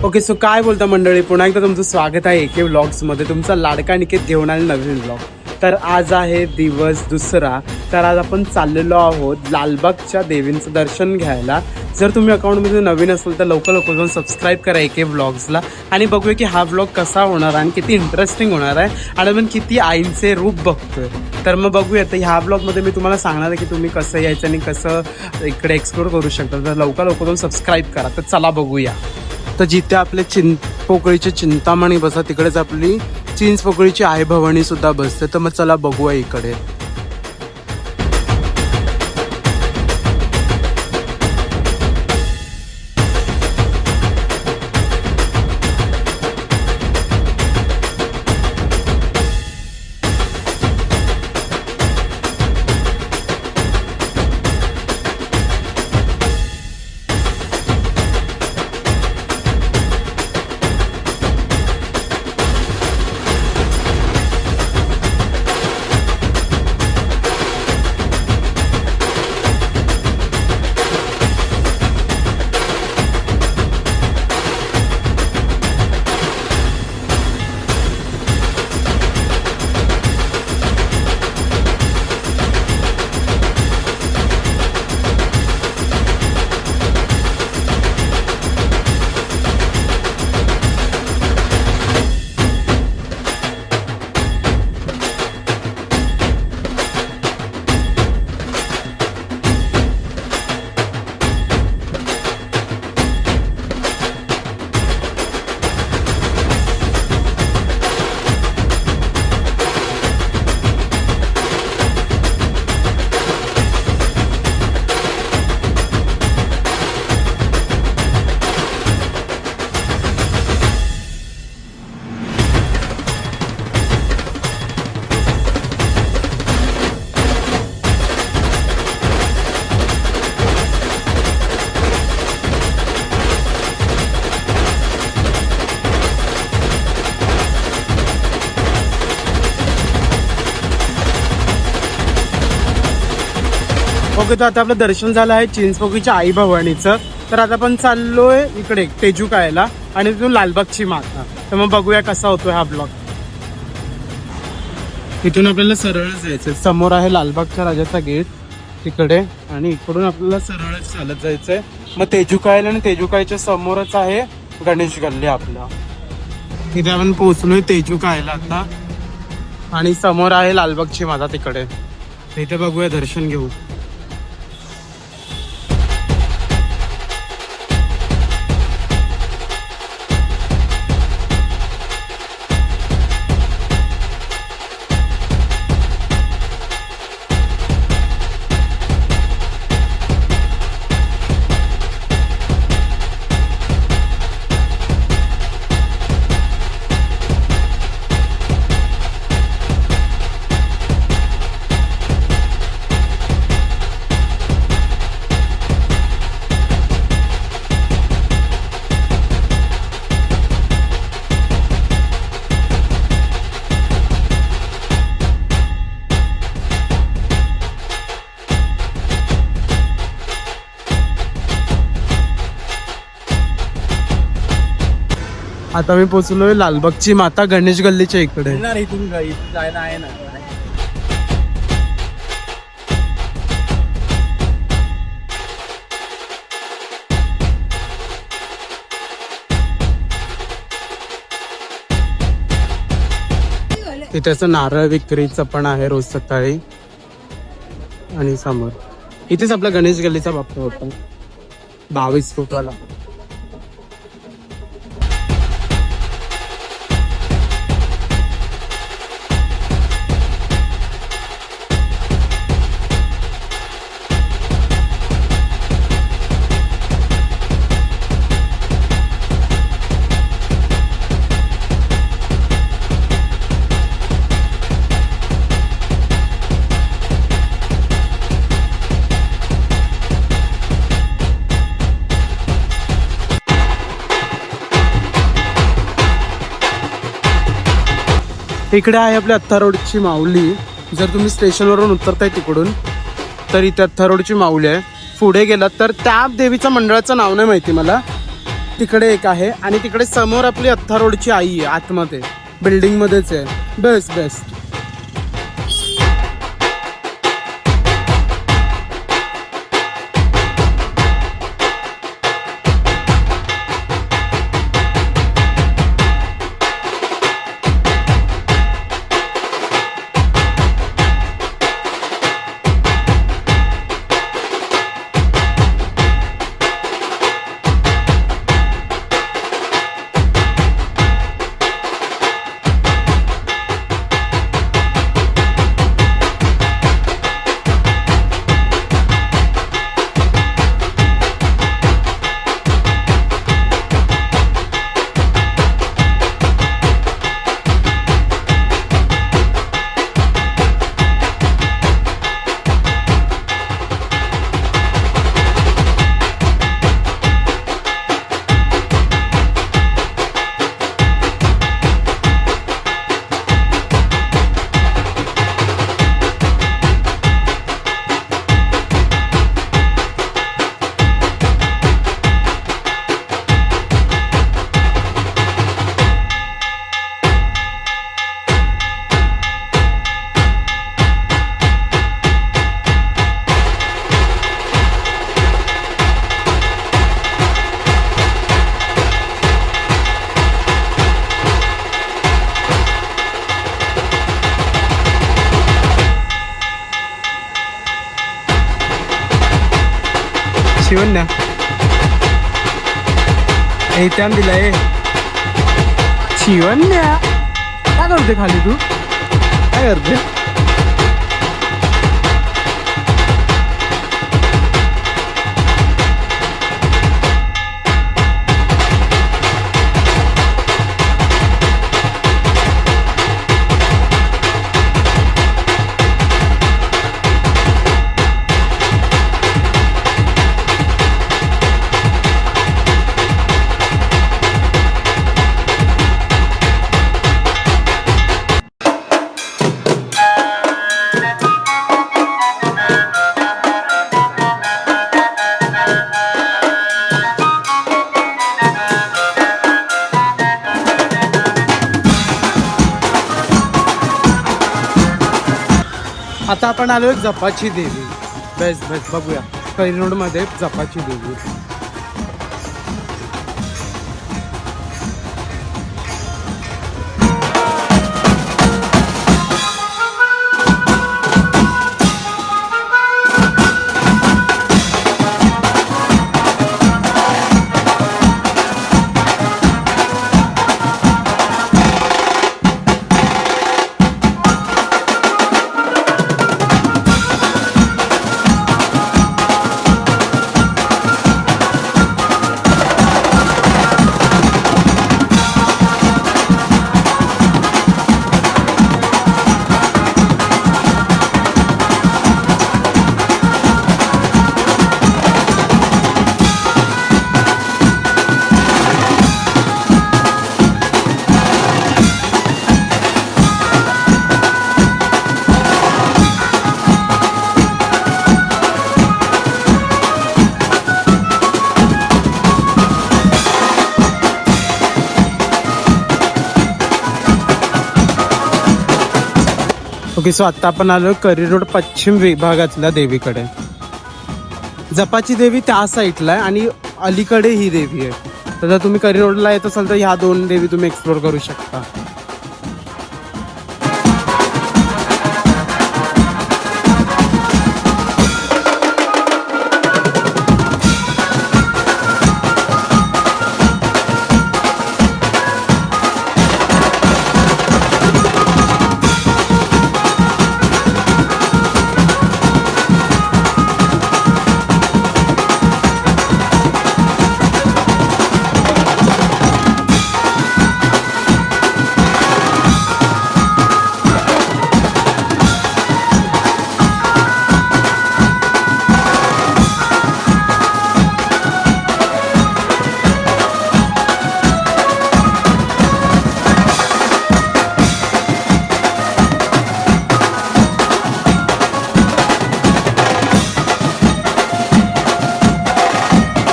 Okay, so काय बोलता मंडळी, पुन्हा एकदा तुमचं स्वागत आहे एके व्लॉग्समध्ये. तुमचा लाडका निकेत घेऊन आले नवीन व्लॉग. तर आज आहे दिवस दुसरा. तर आज आपण चाललेलो आहोत लालबागच्या देवींचं दर्शन घ्यायला. जर तुम्ही अकाउंटमध्ये नवीन असेल तर लवकर जाऊन सबस्क्राईब करा एके व्लॉग्सला आणि बघूया की हा व्लॉग कसा होणार आणि किती इंटरेस्टिंग होणार आहे आणि आपण किती आईंचे रूप बघतोय. तर मग बघूया. तर ह्या व्लॉगमध्ये मी तुम्हाला सांगणार आहे की तुम्ही कसं यायचं आणि कसं इकडे एक्सप्लोर करू शकता. तर लवकर जाऊन सबस्क्राईब करा. तर चला बघूया. तर जिथे आपले चिंचपोकळीचे चिंतामणी बसतात तिकडेच आपली चिंचपोकळीची आई भवानी सुद्धा बसते. तर मग चला बघूया इकडे. ओके, तर आता आपलं दर्शन झालं आहे चिंचपोकळीच्या आई भवानीचं. तर आता आपण चाललोय इकडे तेजुकायला आणि तिथून लालबागची माता. तर मग बघूया कसा होतोय हा ब्लॉग. इथून आपल्याला सरळच जायचंय. समोर आहे लालबागच्या राजाचा गेट तिकडे आणि इकडून आपल्याला सरळच चालत जायचंय. मग तेजुकायला आणि तेजुकायच्या समोरच आहे गणेश गल्ली आपला. तिथे आपण पोहोचलोय तेजुकायला आता आणि समोर आहे लालबागची माता तिकडे. इथे बघूया, दर्शन घेऊ. आता मी पोचलोय लालबागची माता गणेश गल्लीच्या इकडे. इथून जायला आहे ना. तिथे असं नारळ विक्रीचं पण आहे रोज सकाळी. आणि समोर इथेच आपला गणेश गल्लीचा बाप्पा होता 22 फुटाला. इकडे आहे आपल्या अत्था रोडची माऊली. जर तुम्ही स्टेशनवरून उतरताय तिकडून तर इथे अत्था रोडची माऊली आहे. पुढे गेलात तर त्या देवीच्या मंडळाचं नाव नाही माहिती मला, तिकडे एक आहे आणि तिकडे समोर आपली अथ्था रोडची आई आहे आतमध्ये बिल्डिंग मध्येच आहे. Best best. शिवन्या त्यान दिलाय. शिवन्या काय करते खाली तू? काय करते? आता आपण आलोय जपाची देवी. Best best. बघूया कैरोड मध्ये जपाची देवी. ओके, सो आता आपण आलो करिरोड पश्चिम विभागातल्या देवीकडे. जपाची देवी त्या साईडला आहे आणि अलीकडे ही देवी आहे. तर जर तुम्ही करिरोडला येत असाल तर ह्या दोन देवी तुम्ही एक्सप्लोर करू शकता.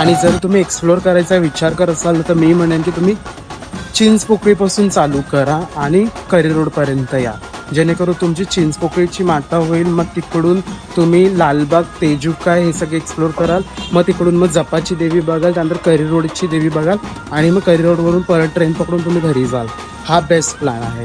आणि जर तुम्ही एक्सप्लोअर करायचा विचार करत असाल तर मी म्हणेन की तुम्ही चिंचपोकळीपासून चालू करा आणि करी रोडपर्यंत या, जेणेकरून तुमची चिंचपोकळीची माता होईल. मग तिकडून तुम्ही लालबाग, तेजुका हे सगळे एक्सप्लोअर कराल. मग तिकडून मग जपाची देवी बघाल, त्यानंतर करी रोडची देवी बघाल आणि मग करी रोडवरून परत ट्रेन पकडून तुम्ही घरी जाल. हा बेस्ट प्लॅन आहे.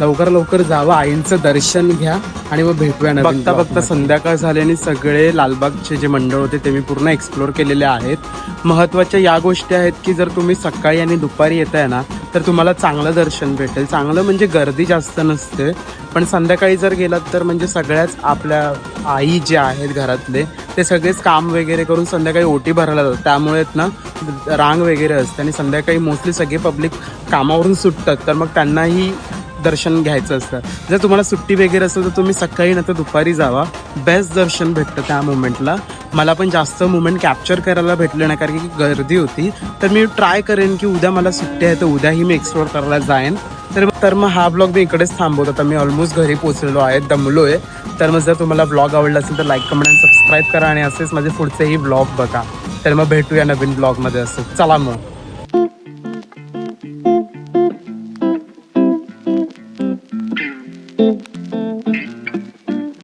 तर लवकर जावा, आईंचं दर्शन घ्या आणि मग भेटूया. बघता बघता संध्याकाळ झाली आणि सगळे लालबागचे जे मंडळ होते ते मी पूर्ण एक्सप्लोअर केलेले आहेत. महत्त्वाच्या या गोष्टी आहेत की जर तुम्ही सकाळी आणि दुपारी येताय ना तर तुम्हाला चांगलं दर्शन भेटेल. चांगलं म्हणजे गर्दी जास्त नसते, पण संध्याकाळी जर गेलात तर म्हणजे सगळ्याच आपल्या आई जे आहेत घरातले ते सगळेच काम वगैरे करून संध्याकाळी ओटी भरायला जातात. त्यामुळे ना रांग वगैरे असते आणि संध्याकाळी मोस्टली सगळे पब्लिक कामावरून सुटतात, तर मग त्यांनाही दर्शन घ्यायचं असतं. जर तुम्हाला सुट्टी वगैरे असेल तर तुम्ही सकाळी नंतर दुपारी जावा, बेस्ट दर्शन भेटतं त्या मोमेंटला. मला पण जास्त मोमेंट कॅप्चर करायला भेटले नाही कारण की गर्दी होती. तर मी ट्राय करेन की उद्या मला सुट्टी आहे तर उद्याही मी एक्सप्लोअर करायला जाईन. तर मग हा ब्लॉग मी इकडेच थांबवतो. आता मी ऑलमोस्ट घरी पोचलेलो आहे, दमलो आहे. तर मग जर तुम्हाला ब्लॉग आवडला असेल तर लाईक, कमेंट आणि सबस्क्राईब करा आणि असेच माझे पुढचेही ब्लॉग बघा. तर मग भेटूया नवीन ब्लॉगमध्ये. असं चला मग.